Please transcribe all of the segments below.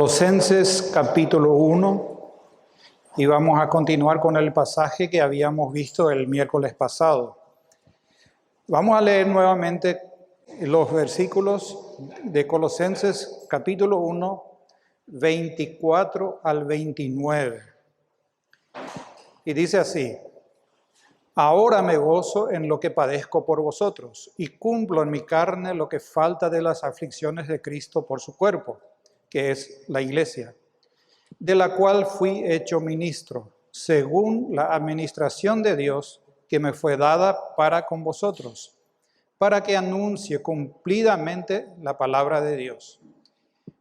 Colosenses capítulo 1, y vamos a continuar con el pasaje que habíamos visto el miércoles pasado. Vamos a leer nuevamente los versículos de Colosenses capítulo 1, 24 al 29. Y dice así: Ahora me gozo en lo que padezco por vosotros, y cumplo en mi carne lo que falta de las aflicciones de Cristo por su cuerpo, que es la iglesia, de la cual fui hecho ministro, según la administración de Dios que me fue dada para con vosotros, para que anuncie cumplidamente la palabra de Dios,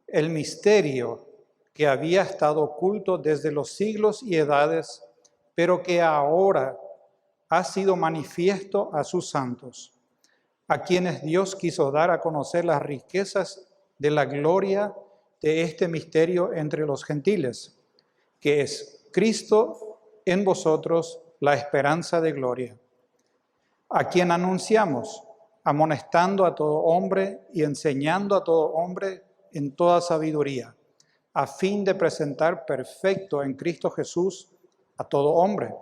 el misterio que había estado oculto desde los siglos y edades, pero que ahora ha sido manifiesto a sus santos, a quienes Dios quiso dar a conocer las riquezas de la gloria de este misterio entre los gentiles, que es Cristo en vosotros, la esperanza de gloria, a quien anunciamos, amonestando a todo hombre y enseñando a todo hombre en toda sabiduría, a fin de presentar perfecto en Cristo Jesús a todo hombre,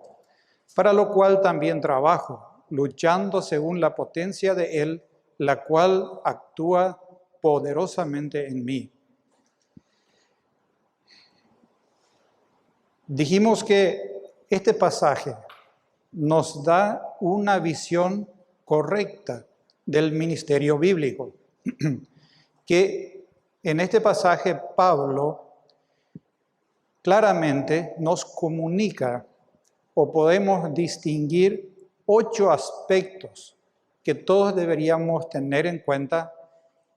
para lo cual también trabajo, luchando según la potencia de Él, la cual actúa poderosamente en mí. Dijimos que este pasaje nos da una visión correcta del ministerio bíblico, que en este pasaje Pablo claramente nos comunica o podemos distinguir 8 aspectos que todos deberíamos tener en cuenta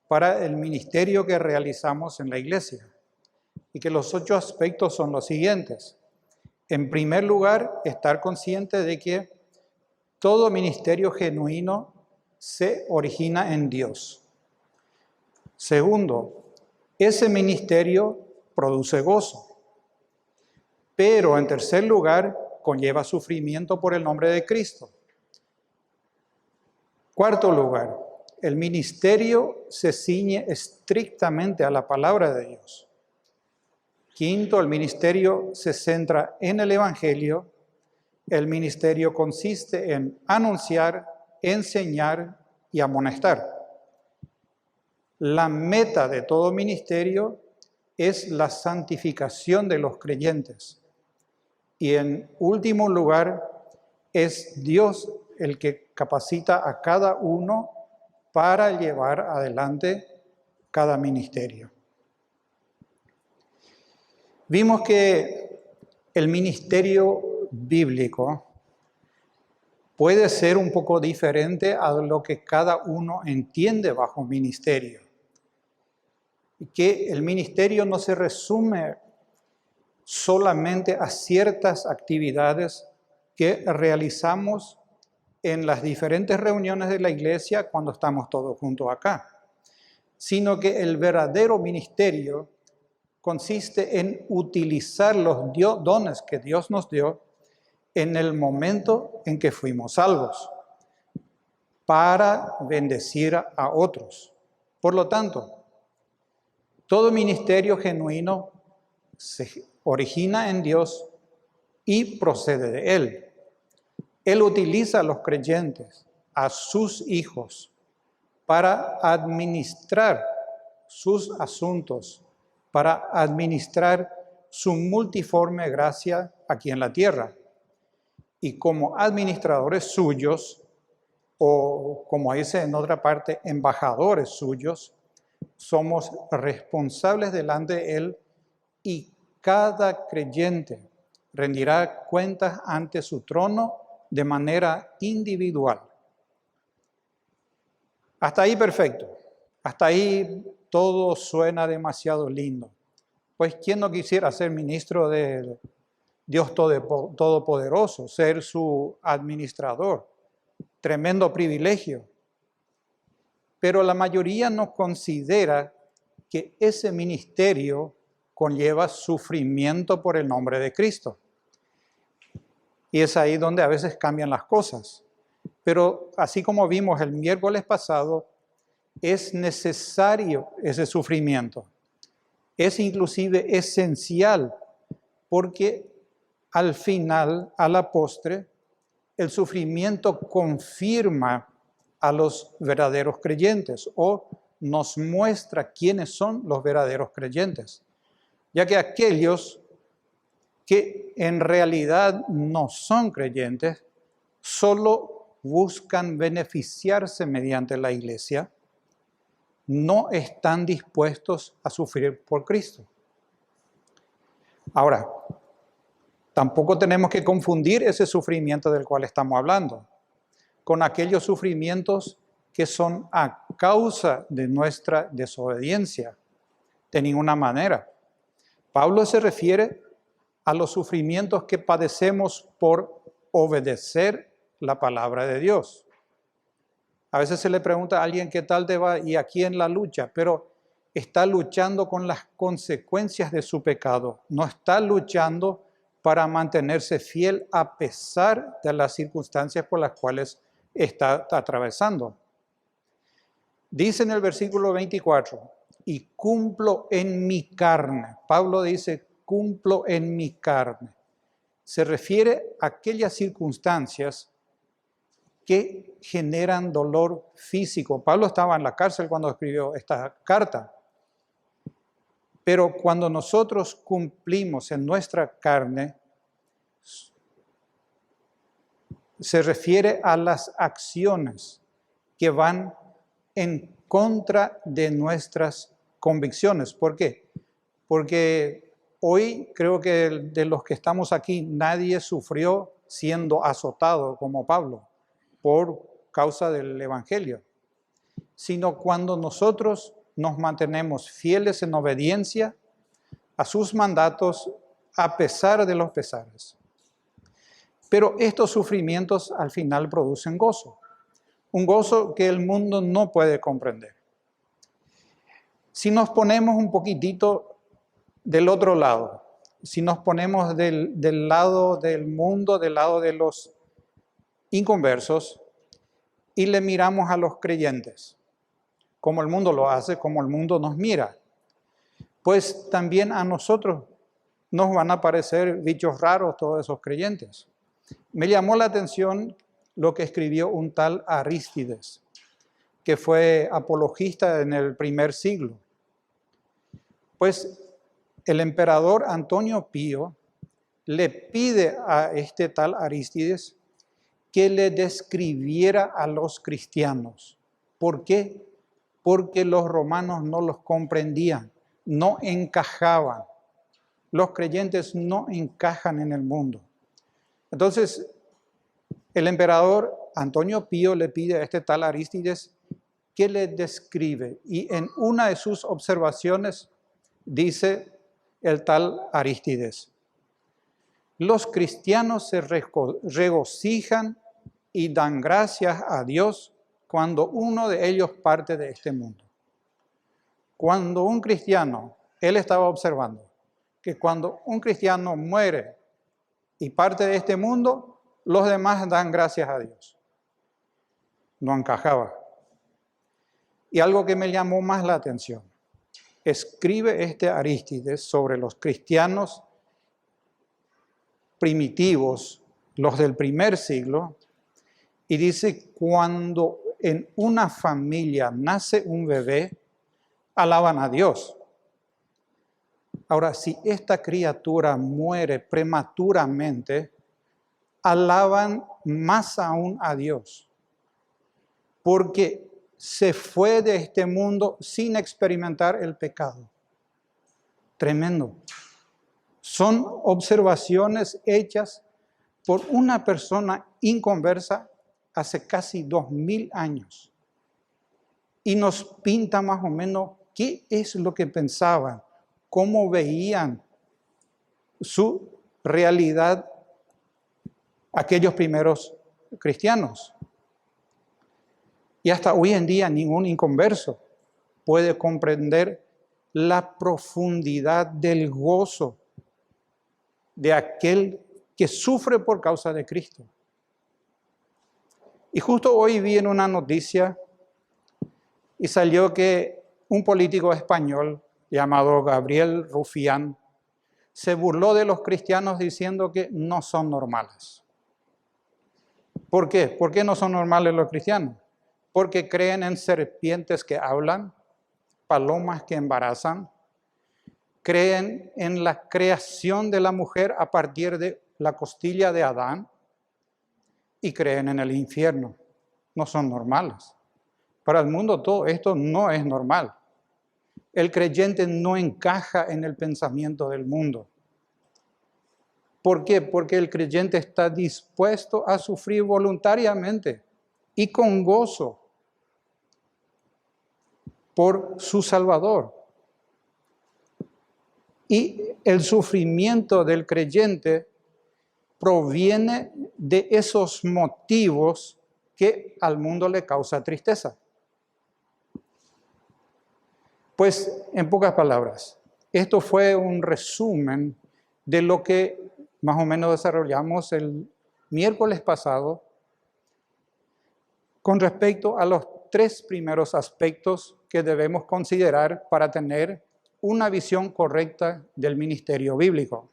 para el ministerio que realizamos en la iglesia. Y que los 8 aspectos son los siguientes. En primer lugar, estar consciente de que todo ministerio genuino se origina en Dios. Segundo, ese ministerio produce gozo. Pero en tercer lugar, conlleva sufrimiento por el nombre de Cristo. Cuarto lugar, el ministerio se ciñe estrictamente a la palabra de Dios. Quinto, el ministerio se centra en el Evangelio. El ministerio consiste en anunciar, enseñar y amonestar. La meta de todo ministerio es la santificación de los creyentes. Y en último lugar, es Dios el que capacita a cada uno para llevar adelante cada ministerio. Vimos que el ministerio bíblico puede ser un poco diferente a lo que cada uno entiende bajo ministerio. Y que el ministerio no se resume solamente a ciertas actividades que realizamos en las diferentes reuniones de la iglesia cuando estamos todos juntos acá, sino que el verdadero ministerio consiste en utilizar los dones que Dios nos dio en el momento en que fuimos salvos para bendecir a otros. Por lo tanto, todo ministerio genuino se origina en Dios y procede de Él. Él utiliza a los creyentes, a sus hijos, para administrar sus asuntos, para administrar su multiforme gracia aquí en la tierra. Y como administradores suyos, o como dice en otra parte, embajadores suyos, somos responsables delante de Él y cada creyente rendirá cuentas ante su trono de manera individual. Hasta ahí perfecto. Hasta ahí todo suena demasiado lindo. Pues ¿quién no quisiera ser ministro de Dios Todopoderoso, ser su administrador? Tremendo privilegio. Pero la mayoría no considera que ese ministerio conlleva sufrimiento por el nombre de Cristo. Y es ahí donde a veces cambian las cosas. Pero así como vimos el miércoles pasado, es necesario ese sufrimiento. Es inclusive esencial porque al final, a la postre, el sufrimiento confirma a los verdaderos creyentes o nos muestra quiénes son los verdaderos creyentes, ya que aquellos que en realidad no son creyentes solo buscan beneficiarse mediante la iglesia, no están dispuestos a sufrir por Cristo. Ahora, tampoco tenemos que confundir ese sufrimiento del cual estamos hablando con aquellos sufrimientos que son a causa de nuestra desobediencia. De ninguna manera. Pablo se refiere a los sufrimientos que padecemos por obedecer la palabra de Dios. A veces se le pregunta a alguien qué tal te va y aquí en la lucha, pero está luchando con las consecuencias de su pecado. No está luchando para mantenerse fiel a pesar de las circunstancias por las cuales está atravesando. Dice en el versículo 24, y cumplo en mi carne. Pablo dice, cumplo en mi carne. Se refiere a aquellas circunstancias que generan dolor físico. Pablo estaba en la cárcel cuando escribió esta carta. Pero cuando nosotros cumplimos en nuestra carne, se refiere a las acciones que van en contra de nuestras convicciones. ¿Por qué? Porque hoy creo que de los que estamos aquí nadie sufrió siendo azotado como Pablo por causa del Evangelio, sino cuando nosotros nos mantenemos fieles en obediencia a sus mandatos a pesar de los pesares. Pero estos sufrimientos al final producen gozo, un gozo que el mundo no puede comprender. Si nos ponemos un poquitito del otro lado, si nos ponemos del lado del mundo, del lado de los inconversos, y le miramos a los creyentes, como el mundo lo hace, como el mundo nos mira, pues también a nosotros nos van a parecer bichos raros todos esos creyentes. Me llamó la atención lo que escribió un tal Arístides, que fue apologista en el primer siglo. Pues el emperador Antonio Pío le pide a este tal Arístides que le describiera a los cristianos. ¿Por qué? Porque los romanos no los comprendían, no encajaban. Los creyentes no encajan en el mundo. Entonces, el emperador Antonio Pío le pide a este tal Arístides que le describe. Y en una de sus observaciones dice el tal Arístides: los cristianos se regocijan y dan gracias a Dios cuando uno de ellos parte de este mundo. Cuando un cristiano, él estaba observando que cuando un cristiano muere y parte de este mundo, los demás dan gracias a Dios. No encajaba. Y algo que me llamó más la atención, escribe este Arístides sobre los cristianos primitivos, los del primer siglo, y dice, cuando en una familia nace un bebé, alaban a Dios. Ahora, si esta criatura muere prematuramente, alaban más aún a Dios, porque se fue de este mundo sin experimentar el pecado. Tremendo. Son observaciones hechas por una persona inconversa hace casi 2000 años. Y nos pinta más o menos qué es lo que pensaban, cómo veían su realidad aquellos primeros cristianos. Y hasta hoy en día ningún inconverso puede comprender la profundidad del gozo de aquel que sufre por causa de Cristo. Y justo hoy vi en una noticia y salió que un político español llamado Gabriel Rufián, se burló de los cristianos diciendo que no son normales. ¿Por qué? ¿Por qué no son normales los cristianos? Porque creen en serpientes que hablan, palomas que embarazan, creen en la creación de la mujer a partir de la costilla de Adán y creen en el infierno. No son normales. Para el mundo todo esto no es normal. El creyente no encaja en el pensamiento del mundo. ¿Por qué? Porque el creyente está dispuesto a sufrir voluntariamente y con gozo por su Salvador. Y el sufrimiento del creyente proviene de esos motivos que al mundo le causa tristeza. Pues, en pocas palabras, esto fue un resumen de lo que más o menos desarrollamos el miércoles pasado con respecto a los 3 primeros aspectos que debemos considerar para tener una visión correcta del ministerio bíblico.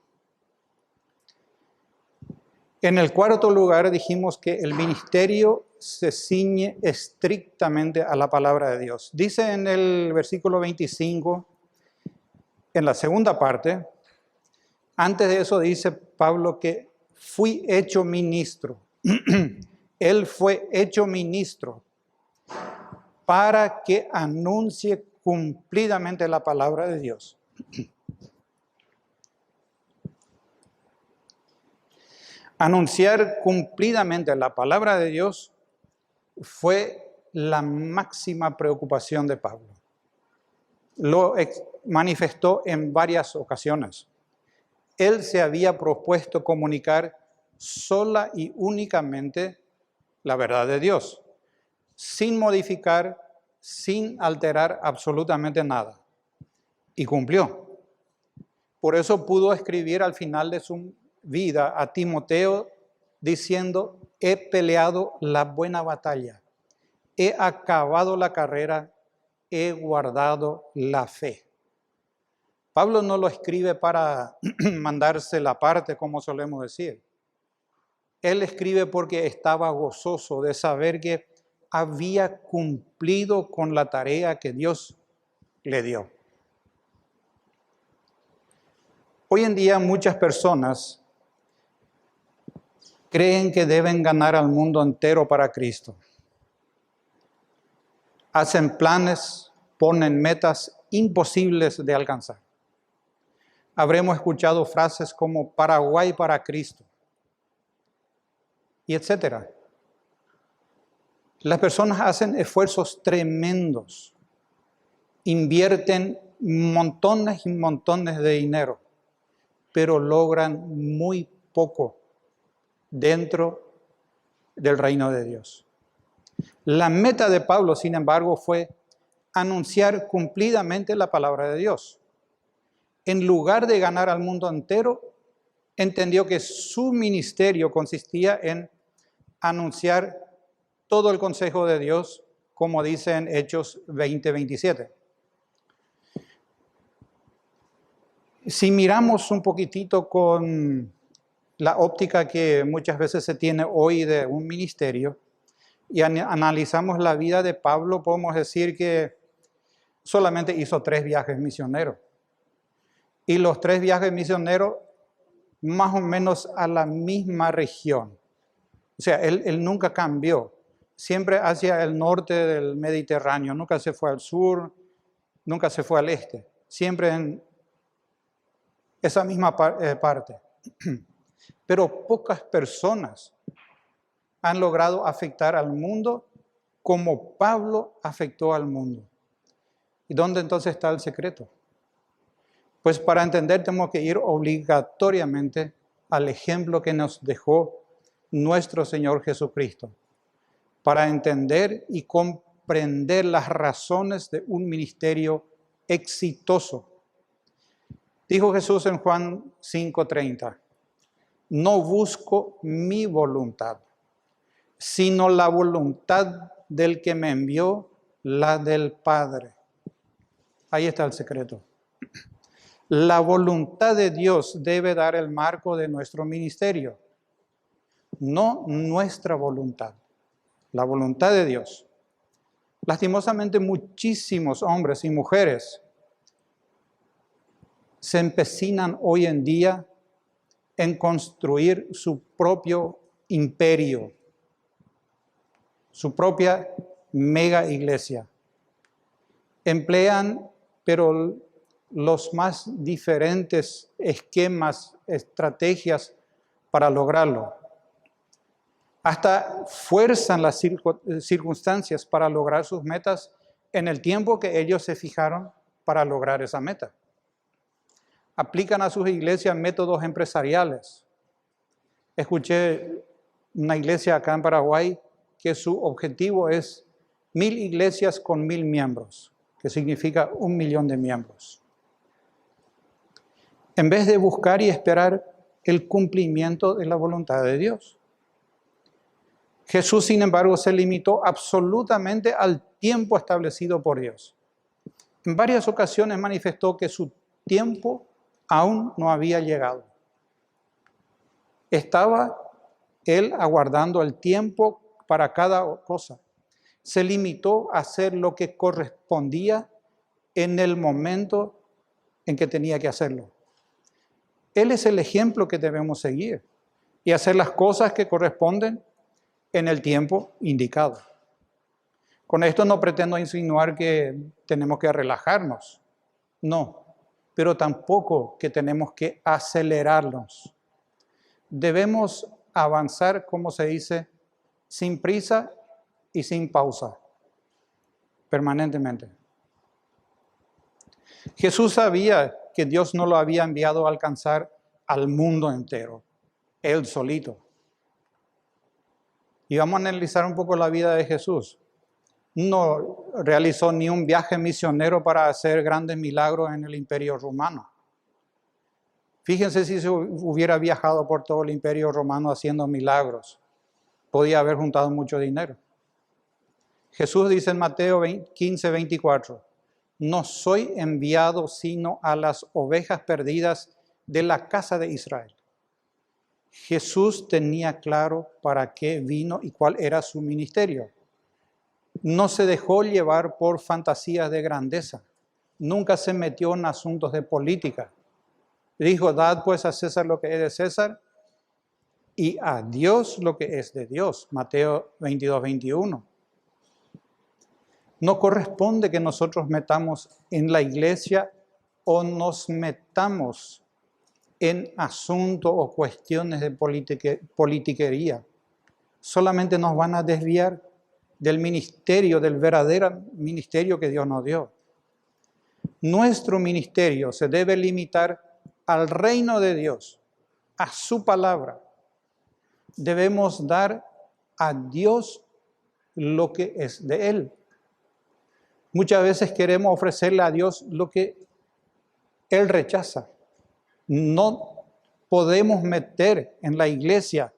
En el cuarto lugar dijimos que el ministerio se ciñe estrictamente a la palabra de Dios. Dice en el versículo 25, en la segunda parte, antes de eso dice Pablo que fui hecho ministro. Él fue hecho ministro para que anuncie cumplidamente la palabra de Dios. Anunciar cumplidamente la palabra de Dios fue la máxima preocupación de Pablo. Lo manifestó en varias ocasiones. Él se había propuesto comunicar sola y únicamente la verdad de Dios, sin modificar, sin alterar absolutamente nada. Y cumplió. Por eso pudo escribir al final de su vida a Timoteo diciendo: he peleado la buena batalla, he acabado la carrera, he guardado la fe. Pablo no lo escribe para mandarse la parte, como solemos decir. Él escribe porque estaba gozoso de saber que había cumplido con la tarea que Dios le dio. Hoy en día muchas personas creen que deben ganar al mundo entero para Cristo. Hacen planes, ponen metas imposibles de alcanzar. Habremos escuchado frases como Paraguay para Cristo, y etcétera. Las personas hacen esfuerzos tremendos, invierten montones y montones de dinero, pero logran muy poco dentro del reino de Dios. La meta de Pablo, sin embargo, fue anunciar cumplidamente la palabra de Dios. En lugar de ganar al mundo entero, entendió que su ministerio consistía en anunciar todo el consejo de Dios, como dice en Hechos 20:27. Si miramos un poquitito con la óptica que muchas veces se tiene hoy de un ministerio y analizamos la vida de Pablo, podemos decir que solamente hizo 3 viajes misioneros. Y los 3 viajes misioneros más o menos a la misma región. O sea, él nunca cambió, siempre hacia el norte del Mediterráneo, nunca se fue al sur, nunca se fue al este, siempre en esa misma parte. Pero pocas personas han logrado afectar al mundo como Pablo afectó al mundo. ¿Y dónde entonces está el secreto? Pues para entender tenemos que ir obligatoriamente al ejemplo que nos dejó nuestro Señor Jesucristo, para entender y comprender las razones de un ministerio exitoso. Dijo Jesús en Juan 5:30, no busco mi voluntad, sino la voluntad del que me envió, la del Padre. Ahí está el secreto. La voluntad de Dios debe dar el marco de nuestro ministerio, no nuestra voluntad, la voluntad de Dios. Lastimosamente, muchísimos hombres y mujeres se empecinan hoy en día en construir su propio imperio, su propia mega iglesia. Emplean, pero los más diferentes esquemas, estrategias para lograrlo. Hasta fuerzan las circunstancias para lograr sus metas en el tiempo que ellos se fijaron para lograr esa meta. Aplican a sus iglesias métodos empresariales. Escuché una iglesia acá en Paraguay que su objetivo es 1000 iglesias con 1000 miembros, que significa 1 millón de miembros. En vez de buscar y esperar el cumplimiento de la voluntad de Dios. Jesús, sin embargo, se limitó absolutamente al tiempo establecido por Dios. En varias ocasiones manifestó que su tiempo aún no había llegado. Estaba él aguardando el tiempo para cada cosa. Se limitó a hacer lo que correspondía en el momento en que tenía que hacerlo. Él es el ejemplo que debemos seguir y hacer las cosas que corresponden en el tiempo indicado. Con esto no pretendo insinuar que tenemos que relajarnos, no, pero tampoco que tenemos que acelerarnos. Debemos avanzar, como se dice, sin prisa y sin pausa, permanentemente. Jesús sabía que Dios no lo había enviado a alcanzar al mundo entero, él solito. Y vamos a analizar un poco la vida de Jesús. No realizó ni un viaje misionero para hacer grandes milagros en el Imperio Romano. Fíjense si se hubiera viajado por todo el Imperio Romano haciendo milagros. Podía haber juntado mucho dinero. Jesús dice en Mateo 15, 24, no soy enviado sino a las ovejas perdidas de la casa de Israel. Jesús tenía claro para qué vino y cuál era su ministerio. No se dejó llevar por fantasías de grandeza. Nunca se metió en asuntos de política. Dijo, dad pues a César lo que es de César y a Dios lo que es de Dios. Mateo 22, 21. No corresponde que nosotros metamos en la iglesia o nos metamos en asuntos o cuestiones de politiquería. Solamente nos van a desviar del ministerio, del verdadero ministerio que Dios nos dio. Nuestro ministerio se debe limitar al reino de Dios, a su palabra. Debemos dar a Dios lo que es de Él. Muchas veces queremos ofrecerle a Dios lo que Él rechaza. No podemos meter en la iglesia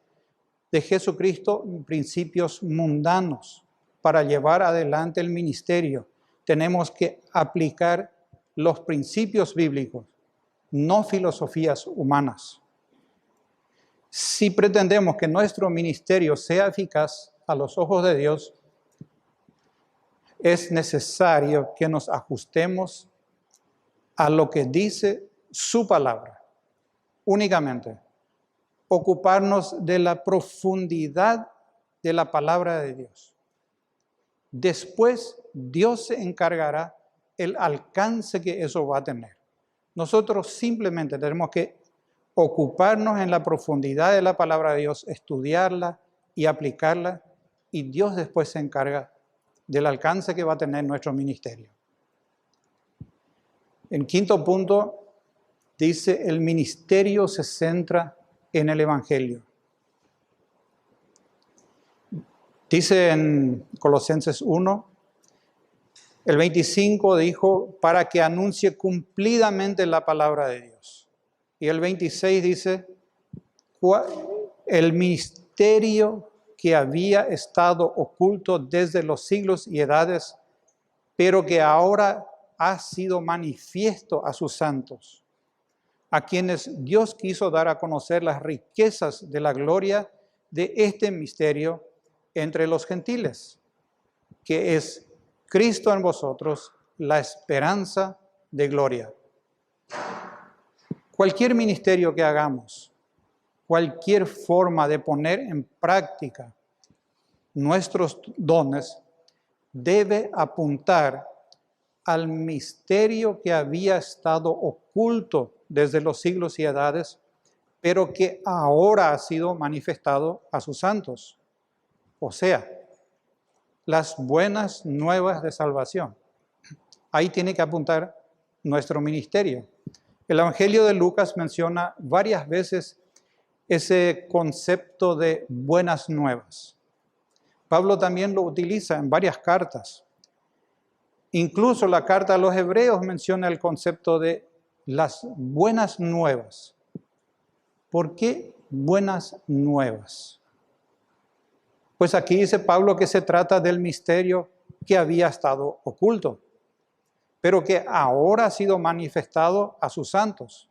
de Jesucristo principios mundanos para llevar adelante el ministerio. Tenemos que aplicar los principios bíblicos, no filosofías humanas. Si pretendemos que nuestro ministerio sea eficaz a los ojos de Dios, es necesario que nos ajustemos a lo que dice su palabra, únicamente. Ocuparnos de la profundidad de la palabra de Dios. Después, Dios se encargará el alcance que eso va a tener. Nosotros simplemente tenemos que ocuparnos en la profundidad de la palabra de Dios, estudiarla y aplicarla, y Dios después se encarga del alcance que va a tener nuestro ministerio. En quinto punto, dice, el ministerio se centra en el Evangelio. Dice en Colosenses 1, el 25 dijo, para que anuncie cumplidamente la palabra de Dios. Y el 26 dice, el misterio que había estado oculto desde los siglos y edades, pero que ahora ha sido manifiesto a sus santos, a quienes Dios quiso dar a conocer las riquezas de la gloria de este misterio entre los gentiles, que es Cristo en vosotros, la esperanza de gloria. Cualquier ministerio que hagamos, cualquier forma de poner en práctica nuestros dones, debe apuntar al misterio que había estado oculto desde los siglos y edades, pero que ahora ha sido manifestado a sus santos. O sea, las buenas nuevas de salvación. Ahí tiene que apuntar nuestro ministerio. El Evangelio de Lucas menciona varias veces ese concepto de buenas nuevas. Pablo también lo utiliza en varias cartas. Incluso la carta a los Hebreos menciona el concepto de las buenas nuevas. ¿Por qué buenas nuevas? Pues aquí dice Pablo que se trata del misterio que había estado oculto, pero que ahora ha sido manifestado a sus santos.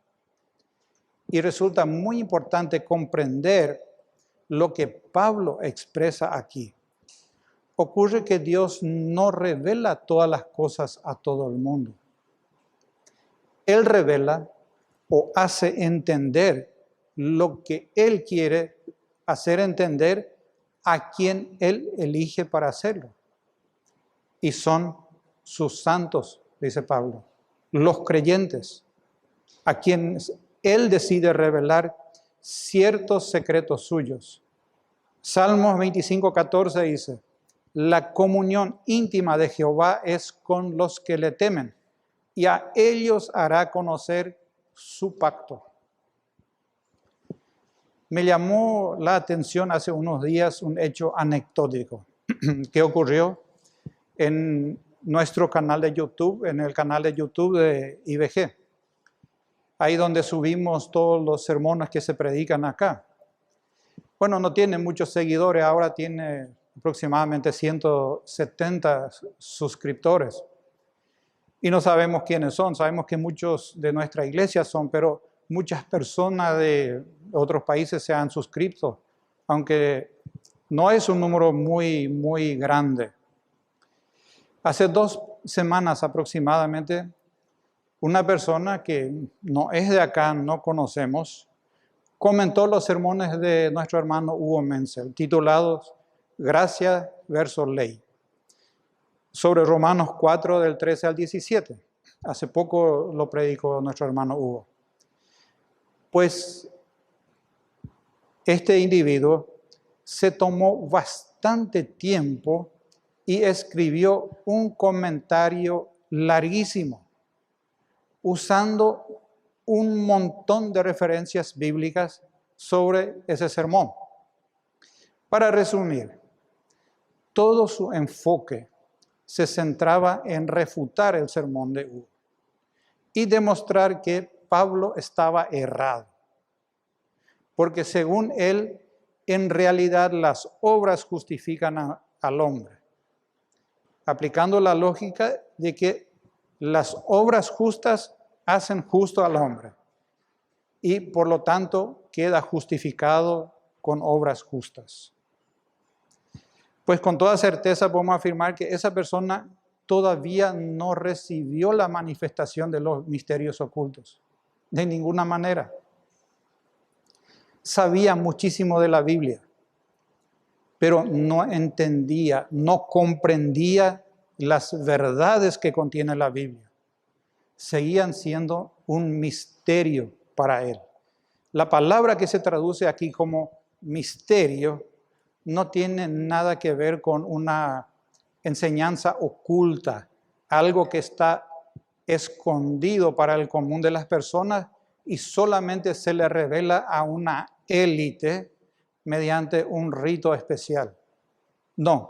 Y resulta muy importante comprender lo que Pablo expresa aquí. Ocurre que Dios no revela todas las cosas a todo el mundo. Él revela o hace entender lo que Él quiere hacer entender a quien Él elige para hacerlo. Y son sus santos, dice Pablo, los creyentes, a quienes Él decide revelar ciertos secretos suyos. Salmos 25:14 dice: la comunión íntima de Jehová es con los que le temen, y a ellos hará conocer su pacto. Me llamó la atención hace unos días un hecho anecdótico que ocurrió en nuestro canal de YouTube, en el canal de YouTube de IBG. Ahí donde subimos todos los sermones que se predican acá. Bueno, no tiene muchos seguidores, ahora tiene aproximadamente 170 suscriptores. Y no sabemos quiénes son, sabemos que muchos de nuestra iglesia son, pero muchas personas de otros países se han suscrito, aunque no es un número muy grande. Hace 2 semanas aproximadamente, una persona que no es de acá, no conocemos, comentó los sermones de nuestro hermano Hugo Menzel, titulados Gracia versus Ley, sobre Romanos 4, del 13 al 17. Hace poco lo predicó nuestro hermano Hugo. Pues este individuo se tomó bastante tiempo y escribió un comentario larguísimo, usando un montón de referencias bíblicas sobre ese sermón. Para resumir, todo su enfoque se centraba en refutar el sermón de Hugo y demostrar que Pablo estaba errado. Porque según él, en realidad las obras justifican al hombre, aplicando la lógica de que las obras justas hacen justo al hombre y por lo tanto queda justificado con obras justas. Pues con toda certeza podemos afirmar que esa persona todavía no recibió la manifestación de los misterios ocultos, de ninguna manera. Sabía muchísimo de la Biblia, pero no entendía, no comprendía las verdades que contiene la Biblia. Seguían siendo un misterio para él. La palabra que se traduce aquí como misterio no tiene nada que ver con una enseñanza oculta, algo que está escondido para el común de las personas y solamente se le revela a una élite mediante un rito especial. No.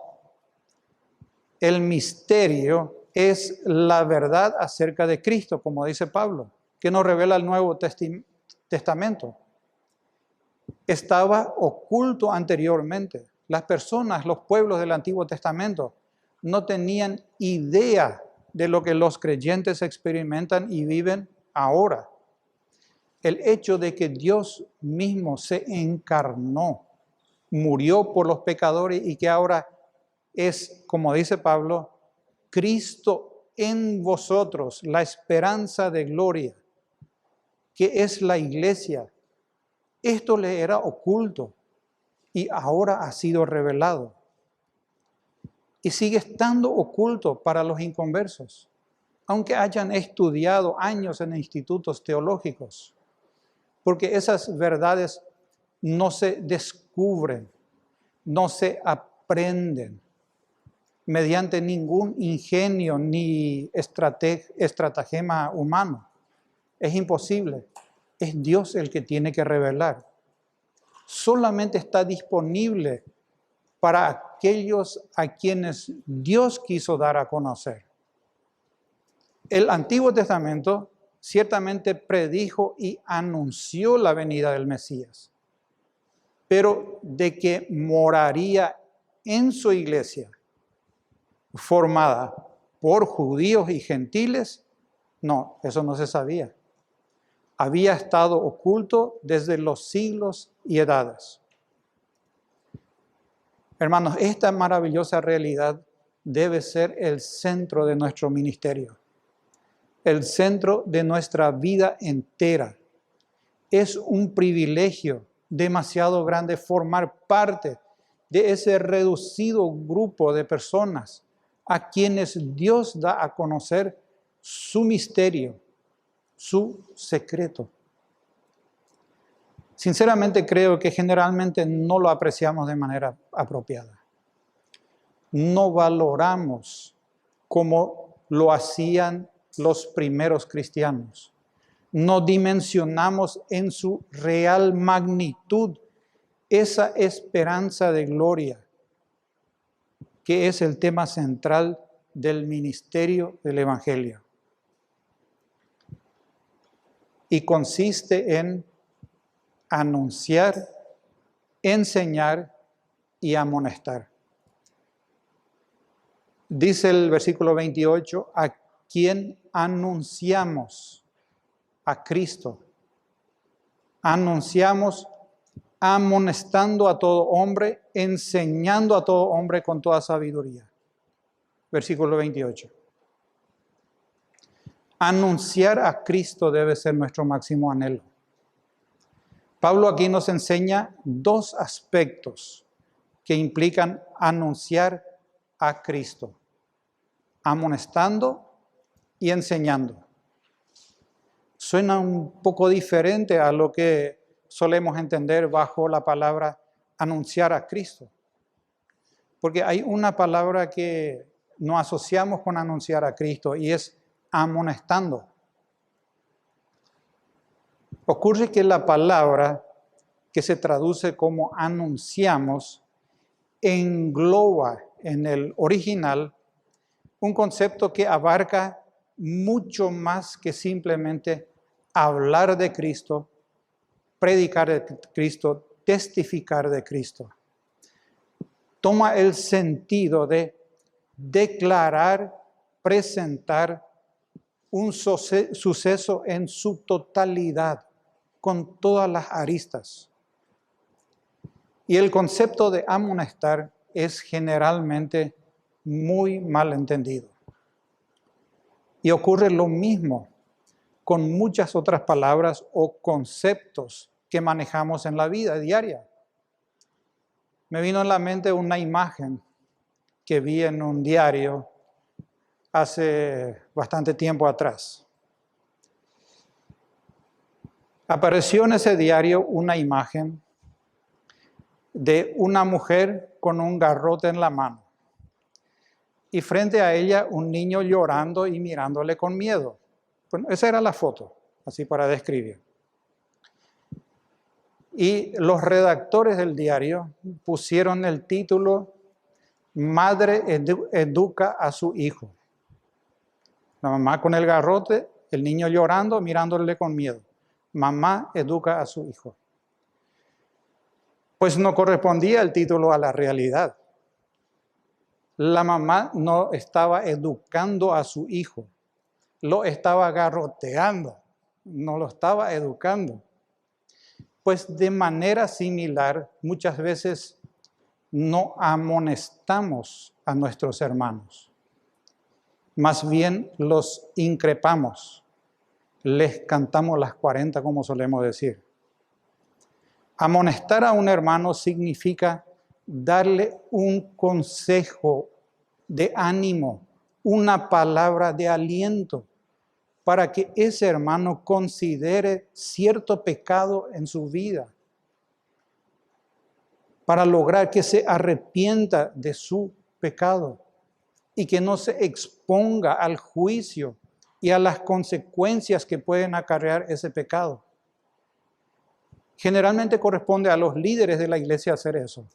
El misterio es la verdad acerca de Cristo, como dice Pablo, que nos revela el Nuevo Testamento. Estaba oculto anteriormente. Las personas, los pueblos del Antiguo Testamento, no tenían idea de lo que los creyentes experimentan y viven ahora. El hecho de que Dios mismo se encarnó, murió por los pecadores y que ahora es, como dice Pablo, Cristo en vosotros, la esperanza de gloria, que es la iglesia. Esto le era oculto y ahora ha sido revelado. Y sigue estando oculto para los inconversos, aunque hayan estudiado años en institutos teológicos, porque esas verdades no se descubren, no se aprenden mediante ningún ingenio ni estratagema humano. Es imposible. Es Dios el que tiene que revelar. Solamente está disponible para aquellos a quienes Dios quiso dar a conocer. El Antiguo Testamento ciertamente predijo y anunció la venida del Mesías, pero de que moraría en su iglesia, formada por judíos y gentiles, no, eso no se sabía. Había estado oculto desde los siglos y edades. Hermanos, esta maravillosa realidad debe ser el centro de nuestro ministerio, el centro de nuestra vida entera. Es un privilegio demasiado grande formar parte de ese reducido grupo de personas a quienes Dios da a conocer su misterio, su secreto. Sinceramente creo que generalmente no lo apreciamos de manera apropiada. No valoramos como lo hacían los primeros cristianos. No dimensionamos en su real magnitud esa esperanza de gloria que es el tema central del ministerio del Evangelio. Y consiste en anunciar, enseñar y amonestar. Dice el versículo 28, a quien anunciamos, a Cristo. Anunciamos amonestando a todo hombre, enseñando a todo hombre con toda sabiduría. Versículo 28. Anunciar a Cristo debe ser nuestro máximo anhelo. Pablo aquí nos enseña dos aspectos que implican anunciar a Cristo: amonestando y enseñando. Suena un poco diferente a lo que solemos entender bajo la palabra anunciar a Cristo, porque hay una palabra que no asociamos con anunciar a Cristo y es amonestando. Ocurre que la palabra que se traduce como anunciamos engloba en el original un concepto que abarca mucho más que simplemente hablar de Cristo, predicar de Cristo, testificar de Cristo. Toma el sentido de declarar, presentar un suceso en su totalidad, con todas las aristas. Y el concepto de amonestar es generalmente muy mal entendido. Y ocurre lo mismo con muchas otras palabras o conceptos que manejamos en la vida diaria. Me vino en la mente una imagen que vi en un diario hace bastante tiempo atrás. Apareció en ese diario una imagen de una mujer con un garrote en la mano y frente a ella un niño llorando y mirándole con miedo. Bueno, esa era la foto, así para describir. Y los redactores del diario pusieron el título Madre educa a su hijo. La mamá con el garrote, el niño llorando, mirándole con miedo. Mamá educa a su hijo. Pues no correspondía el título a la realidad. La mamá no estaba educando a su hijo, lo estaba garroteando, no lo estaba educando. Pues de manera similar, muchas veces no amonestamos a nuestros hermanos, más bien los increpamos, les cantamos las 40, como solemos decir. Amonestar a un hermano significa darle un consejo de ánimo, una palabra de aliento, para que ese hermano considere cierto pecado en su vida, para lograr que se arrepienta de su pecado y que no se exponga al juicio y a las consecuencias que pueden acarrear ese pecado. Generalmente corresponde a los líderes de la iglesia hacer eso,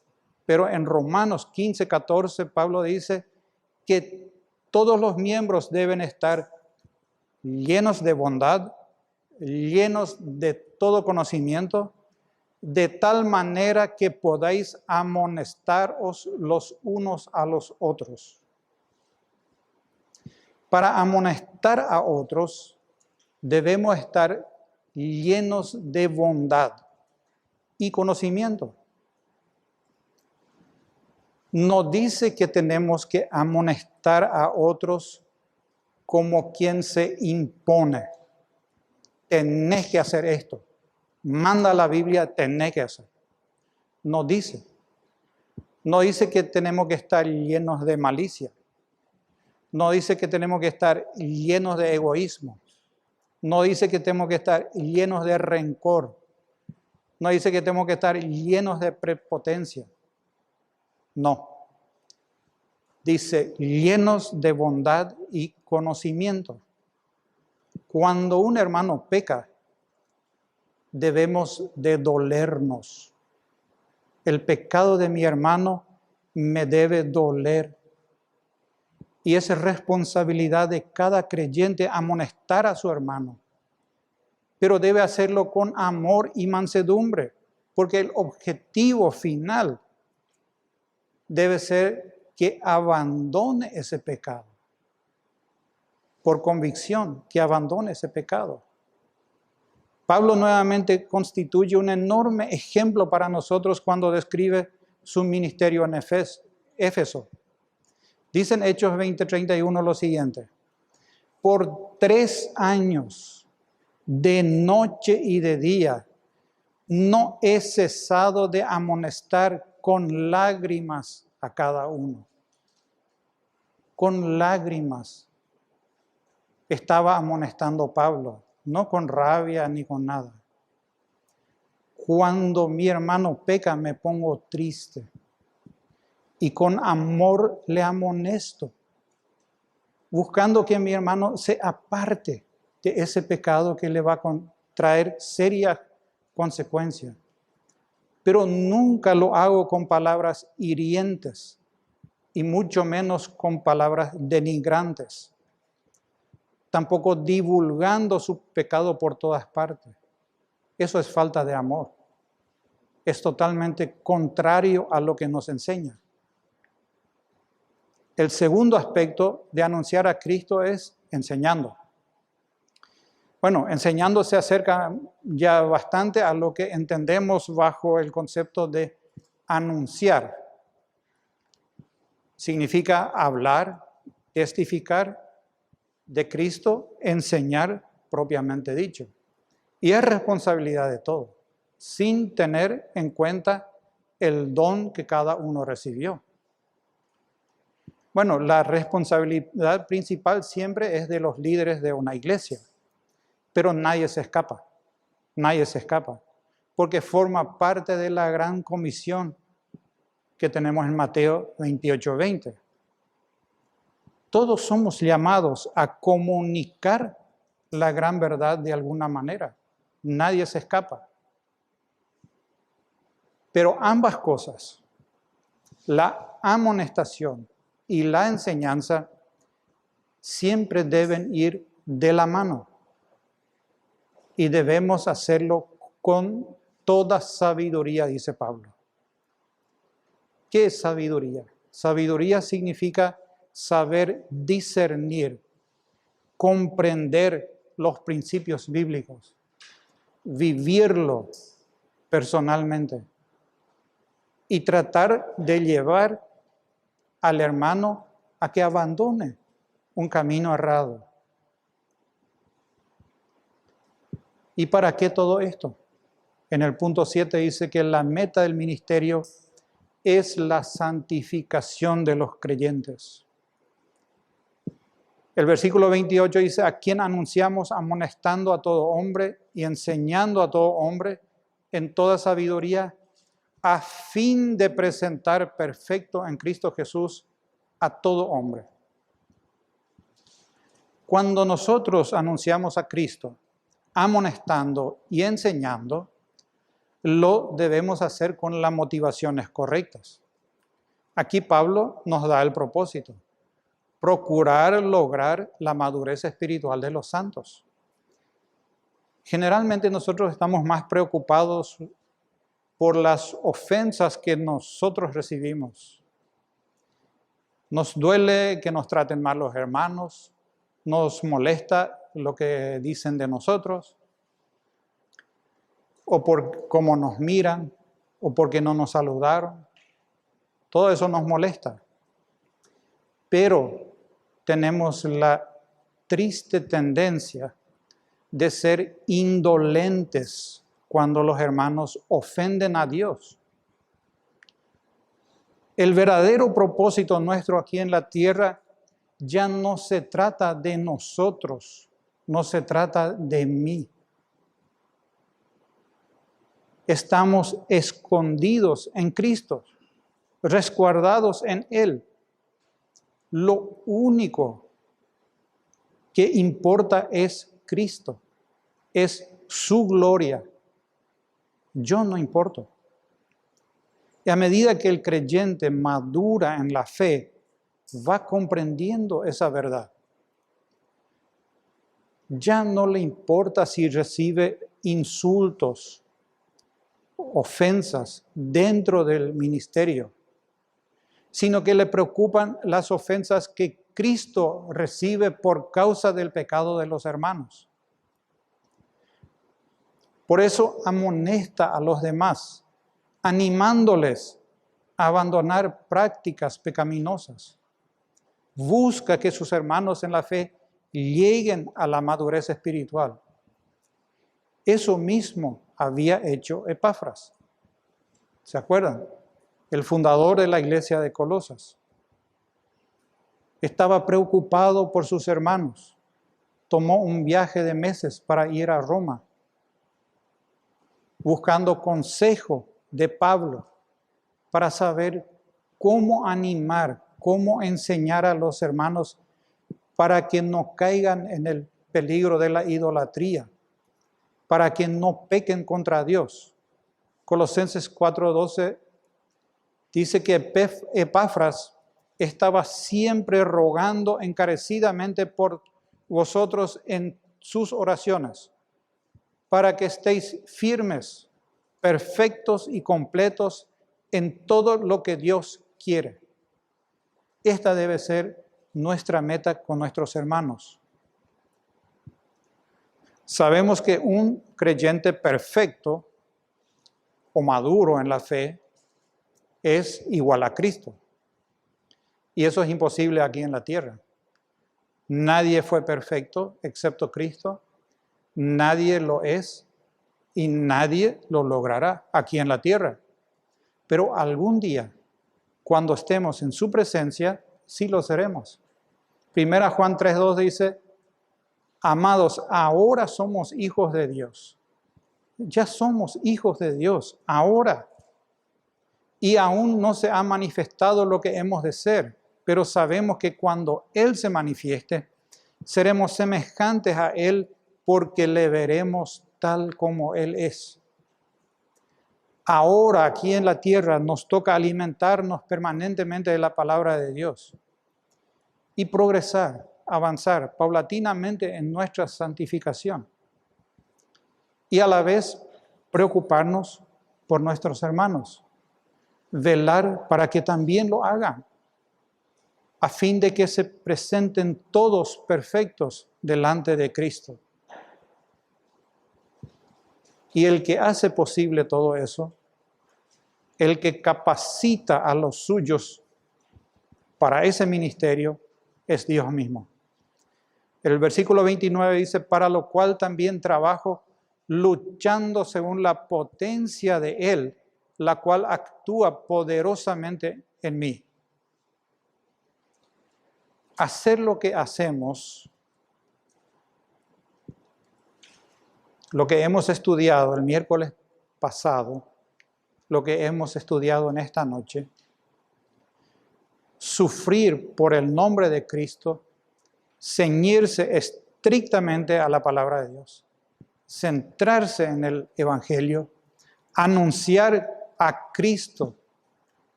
pero en Romanos 15, 14, Pablo dice que todos los miembros deben estar llenos de bondad, llenos de todo conocimiento, de tal manera que podáis amonestaros los unos a los otros. Para amonestar a otros, debemos estar llenos de bondad y conocimiento. No dice que tenemos que amonestar a otros como quien se impone. Tenés que hacer esto. Manda la Biblia, tenés que hacer. No dice. No dice que tenemos que estar llenos de malicia. No dice que tenemos que estar llenos de egoísmo. No dice que tenemos que estar llenos de rencor. No dice que tenemos que estar llenos de prepotencia. No. Dice llenos de bondad y conocimiento. Cuando un hermano peca, debemos de dolernos. El pecado de mi hermano me debe doler. Y es responsabilidad de cada creyente amonestar a su hermano. Pero debe hacerlo con amor y mansedumbre, porque el objetivo final debe ser que abandone ese pecado. Por convicción, que abandone ese pecado. Pablo nuevamente constituye un enorme ejemplo para nosotros cuando describe su ministerio en Éfeso. Dice en Hechos 20:31 lo siguiente: por 3 años, de noche y de día, no he cesado de amonestar con lágrimas a cada uno. Con lágrimas estaba amonestando Pablo, no con rabia ni con nada. Cuando mi hermano peca, me pongo triste y con amor le amonesto, buscando que mi hermano se aparte de ese pecado que le va a traer serias consecuencias. Pero nunca lo hago con palabras hirientes y mucho menos con palabras denigrantes. Tampoco divulgando su pecado por todas partes. Eso es falta de amor. Es totalmente contrario a lo que nos enseña. El segundo aspecto de anunciar a Cristo es enseñando. Bueno, enseñando se acerca ya bastante a lo que entendemos bajo el concepto de anunciar. Significa hablar, testificar de Cristo, enseñar propiamente dicho. Y es responsabilidad de todos, sin tener en cuenta el don que cada uno recibió. Bueno, la responsabilidad principal siempre es de los líderes de una iglesia, pero nadie se escapa, porque forma parte de la gran comisión que tenemos en Mateo 28:20. Todos somos llamados a comunicar la gran verdad de alguna manera. Nadie se escapa. Pero ambas cosas, la amonestación y la enseñanza, siempre deben ir de la mano. Y debemos hacerlo con toda sabiduría, dice Pablo. ¿Qué es sabiduría? Sabiduría significa saber discernir, comprender los principios bíblicos, vivirlo personalmente y tratar de llevar al hermano a que abandone un camino errado. ¿Y para qué todo esto? En el punto 7 dice que la meta del ministerio es la santificación de los creyentes. El versículo 28 dice, a quien anunciamos amonestando a todo hombre y enseñando a todo hombre en toda sabiduría, a fin de presentar perfecto en Cristo Jesús a todo hombre. Cuando nosotros anunciamos a Cristo, amonestando y enseñando, lo debemos hacer con las motivaciones correctas. Aquí Pablo nos da el propósito: procurar lograr la madurez espiritual de los santos. Generalmente nosotros estamos más preocupados por las ofensas que nosotros recibimos. Nos duele que nos traten mal los hermanos, nos molesta lo que dicen de nosotros, o por cómo nos miran, o porque no nos saludaron. Todo eso nos molesta. Pero tenemos la triste tendencia de ser indolentes cuando los hermanos ofenden a Dios. El verdadero propósito nuestro aquí en la tierra ya no se trata de nosotros, no se trata de mí. Estamos escondidos en Cristo, resguardados en Él. Lo único que importa es Cristo, es su gloria. Yo no importo. Y a medida que el creyente madura en la fe, va comprendiendo esa verdad. Ya no le importa si recibe insultos, ofensas dentro del ministerio, sino que le preocupan las ofensas que Cristo recibe por causa del pecado de los hermanos. Por eso amonesta a los demás, animándoles a abandonar prácticas pecaminosas. Busca que sus hermanos en la fe lleguen a la madurez espiritual. Eso mismo había hecho Epafras. ¿Se acuerdan? El fundador de la iglesia de Colosas. Estaba preocupado por sus hermanos. Tomó un viaje de meses para ir a Roma, buscando consejo de Pablo para saber cómo animar, cómo enseñar a los hermanos para que no caigan en el peligro de la idolatría, para que no pequen contra Dios. Colosenses 4:12 dice que Epafras estaba siempre rogando encarecidamente por vosotros en sus oraciones, para que estéis firmes, perfectos y completos en todo lo que Dios quiere. Esta debe ser nuestra meta con nuestros hermanos. Sabemos que un creyente perfecto o maduro en la fe es igual a Cristo. Y eso es imposible aquí en la tierra. Nadie fue perfecto excepto Cristo. Nadie lo es y nadie lo logrará aquí en la tierra. Pero algún día, cuando estemos en su presencia, sí lo seremos. Primera Juan 3:2 dice: amados, ahora somos hijos de Dios. Ya somos hijos de Dios, ahora. Y aún no se ha manifestado lo que hemos de ser, pero sabemos que cuando Él se manifieste, seremos semejantes a Él porque le veremos tal como Él es. Ahora, aquí en la tierra, nos toca alimentarnos permanentemente de la palabra de Dios y progresar, avanzar paulatinamente en nuestra santificación. Y a la vez preocuparnos por nuestros hermanos, velar para que también lo hagan, a fin de que se presenten todos perfectos delante de Cristo. Y el que hace posible todo eso, el que capacita a los suyos para ese ministerio, es Dios mismo. El versículo 29 dice, para lo cual también trabajo, luchando según la potencia de Él, la cual actúa poderosamente en mí. Hacer lo que hacemos, lo que hemos estudiado el miércoles pasado, lo que hemos estudiado en esta noche, sufrir por el nombre de Cristo, ceñirse estrictamente a la palabra de Dios, centrarse en el Evangelio, anunciar a Cristo,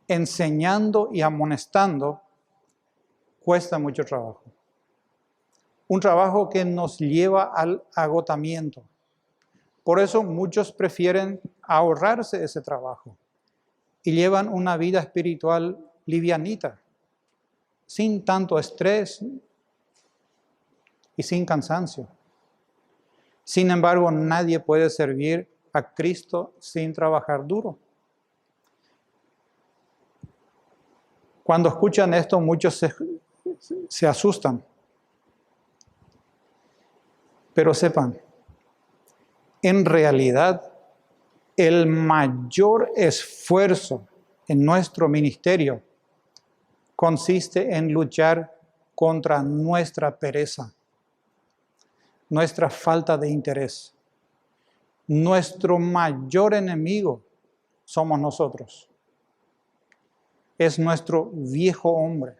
enseñando y amonestando, cuesta mucho trabajo. Un trabajo que nos lleva al agotamiento. Por eso muchos prefieren ahorrarse ese trabajo y llevan una vida espiritual livianita, sin tanto estrés y sin cansancio. Sin embargo, nadie puede servir a Cristo sin trabajar duro. Cuando escuchan esto, muchos se asustan. Pero sepan, en realidad, el mayor esfuerzo en nuestro ministerio consiste en luchar contra nuestra pereza, nuestra falta de interés. Nuestro mayor enemigo somos nosotros. Es nuestro viejo hombre.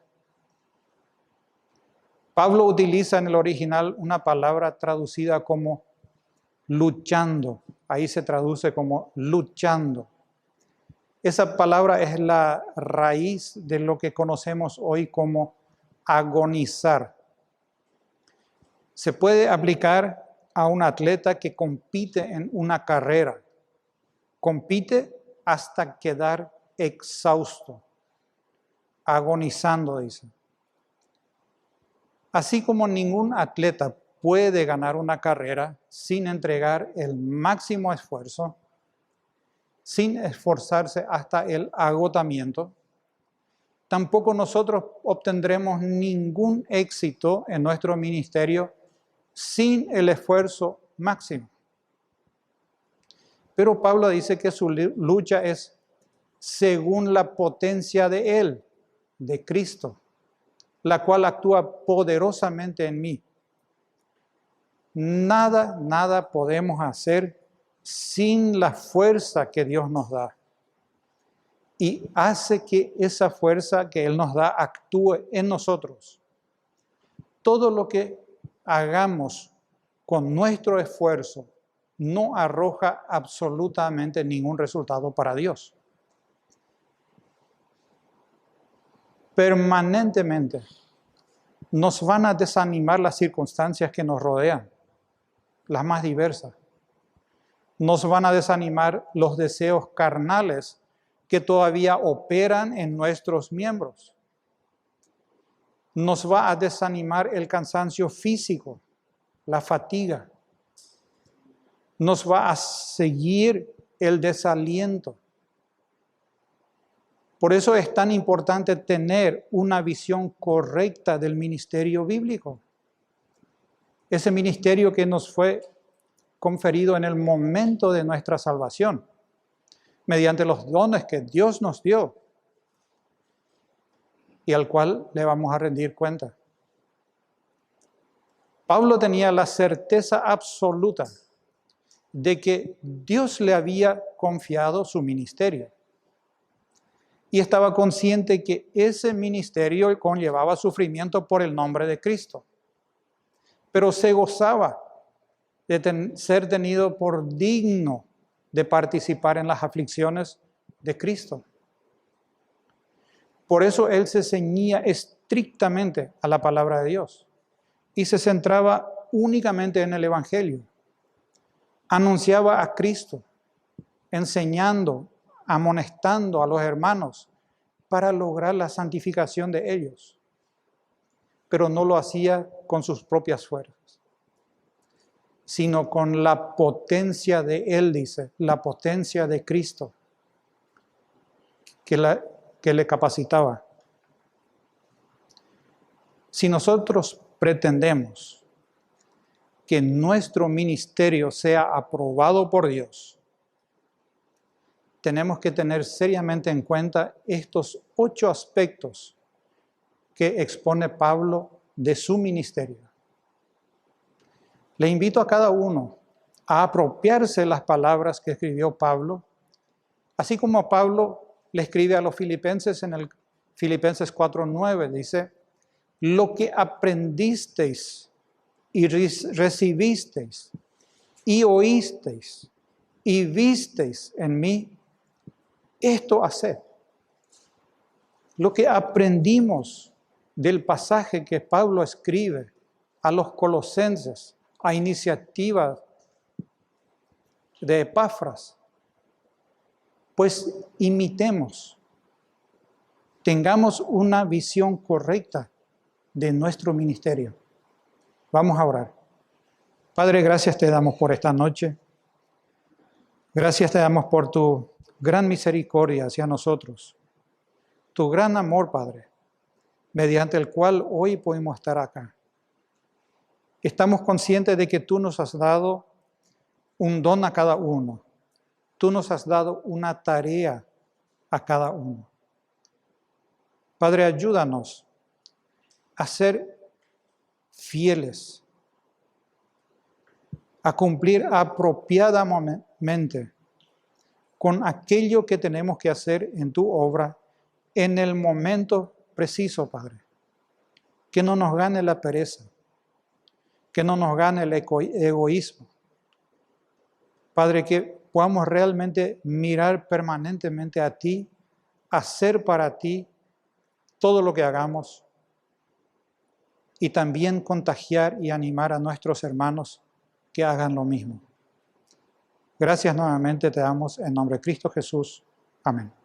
Pablo utiliza en el original una palabra traducida como luchando. Ahí se traduce como luchando. Esa palabra es la raíz de lo que conocemos hoy como agonizar. Se puede aplicar a un atleta que compite en una carrera. Compite hasta quedar exhausto, agonizando, dice. Así como ningún atleta puede ganar una carrera sin entregar el máximo esfuerzo, sin esforzarse hasta el agotamiento, tampoco nosotros obtendremos ningún éxito en nuestro ministerio sin el esfuerzo máximo. Pero Pablo dice que su lucha es según la potencia de Él, de Cristo, la cual actúa poderosamente en mí. Nada podemos hacer sin la fuerza que Dios nos da. Y hace que esa fuerza que Él nos da actúe en nosotros. Todo lo que hagamos con nuestro esfuerzo no arroja absolutamente ningún resultado para Dios. Permanentemente nos van a desanimar las circunstancias que nos rodean, las más diversas. Nos van a desanimar los deseos carnales que todavía operan en nuestros miembros. Nos va a desanimar el cansancio físico, la fatiga. Nos va a seguir el desaliento. Por eso es tan importante tener una visión correcta del ministerio bíblico. Ese ministerio que nos fue conferido en el momento de nuestra salvación, mediante los dones que Dios nos dio y al cual le vamos a rendir cuenta. Pablo tenía la certeza absoluta de que Dios le había confiado su ministerio. Y estaba consciente que ese ministerio conllevaba sufrimiento por el nombre de Cristo. Pero se gozaba de ser tenido por digno de participar en las aflicciones de Cristo. Por eso él se ceñía estrictamente a la palabra de Dios y se centraba únicamente en el Evangelio. Anunciaba a Cristo, enseñando, amonestando a los hermanos para lograr la santificación de ellos. pero no lo hacía con sus propias fuerzas, sino con la potencia de Él, dice, la potencia de Cristo, que le capacitaba. Si nosotros pretendemos que nuestro ministerio sea aprobado por Dios, tenemos que tener seriamente en cuenta estos 8 aspectos que expone Pablo de su ministerio. Le invito a cada uno a apropiarse las palabras que escribió Pablo, así como Pablo le escribe a los filipenses en el Filipenses 4:9, dice: lo que aprendisteis y recibisteis y oísteis y visteis en mí, esto haced. Lo que aprendimos del pasaje que Pablo escribe a los colosenses a iniciativa de Epafras, pues imitemos, tengamos una visión correcta de nuestro ministerio. Vamos a orar. Padre, gracias te damos por esta noche. Gracias te damos por tu gran misericordia hacia nosotros. Tu gran amor, Padre, mediante el cual hoy podemos estar acá. Estamos conscientes de que tú nos has dado un don a cada uno. Tú nos has dado una tarea a cada uno. Padre, ayúdanos a ser fieles, a cumplir apropiadamente con aquello que tenemos que hacer en tu obra en el momento preciso, Padre. Que no nos gane la pereza, que no nos gane el egoísmo. Padre, que podamos realmente mirar permanentemente a ti, hacer para ti todo lo que hagamos, y también contagiar y animar a nuestros hermanos que hagan lo mismo. Gracias nuevamente te damos en nombre de Cristo Jesús. Amén.